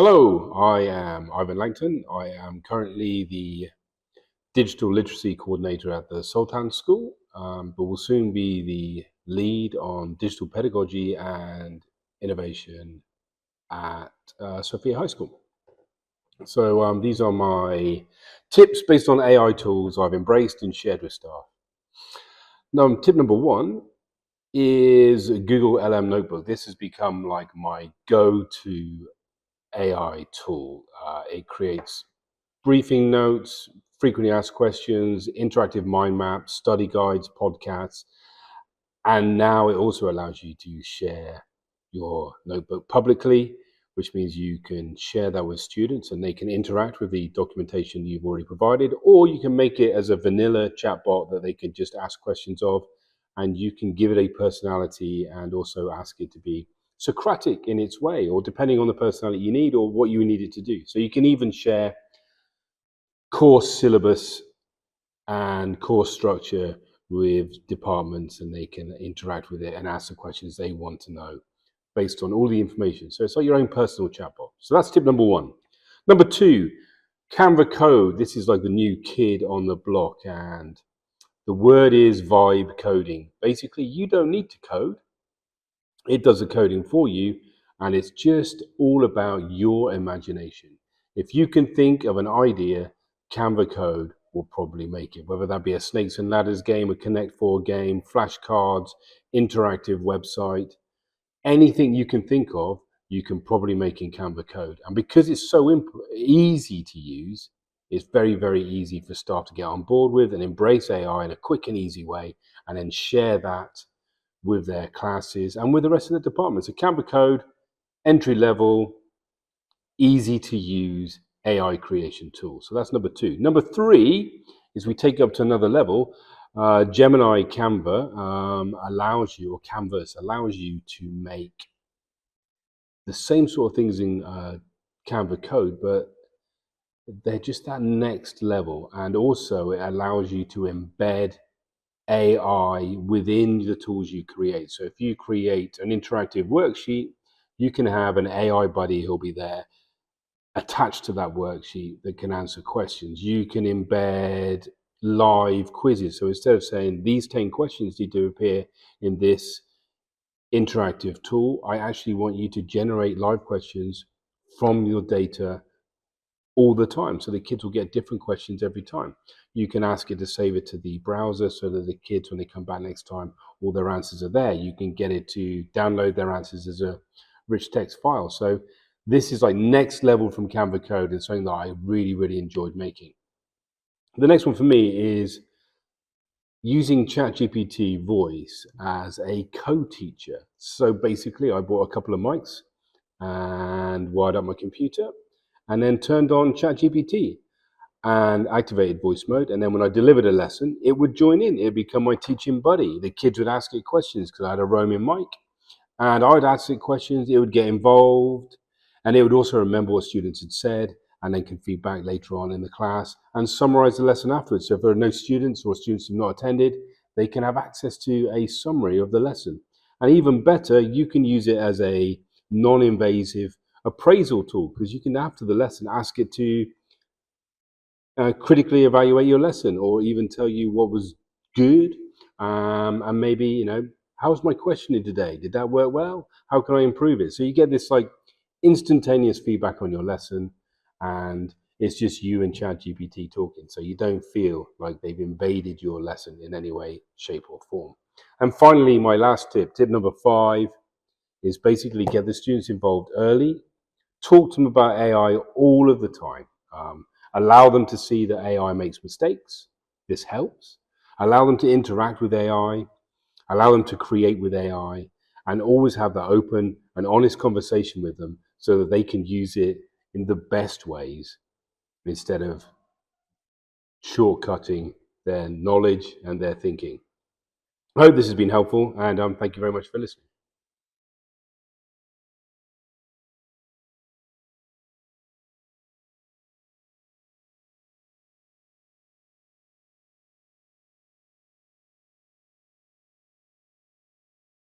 Hello, I am Ivan Langton. I am currently the Digital Literacy Coordinator at the Sultan School, but will soon be the lead on digital pedagogy and innovation at Sophia High School. So these are my tips based on AI tools I've embraced and shared with staff. Now, tip number one is Google LLM Notebook. This has become like my go-to AI tool. It creates briefing notes, frequently asked questions, interactive mind maps, study guides, podcasts, and now it also allows you to share your notebook publicly, which means you can share that with students and they can interact with the documentation you've already provided, or you can make it as a vanilla chatbot that they can just ask questions of, and you can give it a personality and also ask it to be Socratic in its way, or depending on the personality you need or what you need it to do. So you can even share course syllabus and course structure with departments, and they can interact with it and ask the questions they want to know based on all the information. So it's like your own personal chatbot. So that's tip number one. Number two, Canava Code. This is like the new kid on the block, and the word is vibe coding. Basically, you don't need to code. It does the coding for you, and it's just all about your imagination. If you can think of an idea, Canva Code will probably make it, whether that be a snakes and ladders game, a Connect 4 game, flashcards, interactive website, anything you can think of, you can probably make in Canva Code. And because it's so easy to use, it's very, very easy for staff to get on board with and embrace AI in a quick and easy way, and then share that with their classes and with the rest of the departments. So Canva Code, entry level, easy to use AI creation tool. So that's number two. Number three is we take it up to another level. Gemini allows you, or Canvas allows you to make the same sort of things in Canva Code, but they're just that next level. And also it allows you to embed AI within the tools you create. So if you create an interactive worksheet, you can have an AI buddy who'll be there attached to that worksheet that can answer questions. You can embed live quizzes. So instead of saying these 10 questions need to appear in this interactive tool, I actually want you to generate live questions from your data all the time. So the kids will get different questions every time. You can ask it to save it to the browser so that the kids, when they come back next time, all their answers are there. You can get it to download their answers as a rich text file. So this is like next level from Canva Code and something that I really, really enjoyed making. The next one for me is using ChatGPT voice as a co-teacher. So basically I bought a couple of mics and wired up my computer and then turned on ChatGPT and activated voice mode. And then when I delivered a lesson, it would join in. It would become my teaching buddy. The kids would ask it questions because I had a roaming mic. And I would ask it questions. It would get involved. And it would also remember what students had said and then can feed back later on in the class and summarize the lesson afterwards. So if there are no students or students who have not attended, they can have access to a summary of the lesson. And even better, you can use it as a non-invasive appraisal tool, because you can, after the lesson, ask it to critically evaluate your lesson, or even tell you what was good, and maybe, how's my questioning today? Did that work well? How can I improve it? So you get this like instantaneous feedback on your lesson, and it's just you and ChatGPT talking. So you don't feel like they've invaded your lesson in any way, shape, or form. And finally, my last tip number 5, is basically get the students involved early. Talk to them about AI all of the time. Allow them to see that AI makes mistakes. This helps. Allow them to interact with AI. Allow them to create with AI, and always have that open and honest conversation with them so that they can use it in the best ways instead of shortcutting their knowledge and their thinking. I hope this has been helpful, and thank you very much for listening.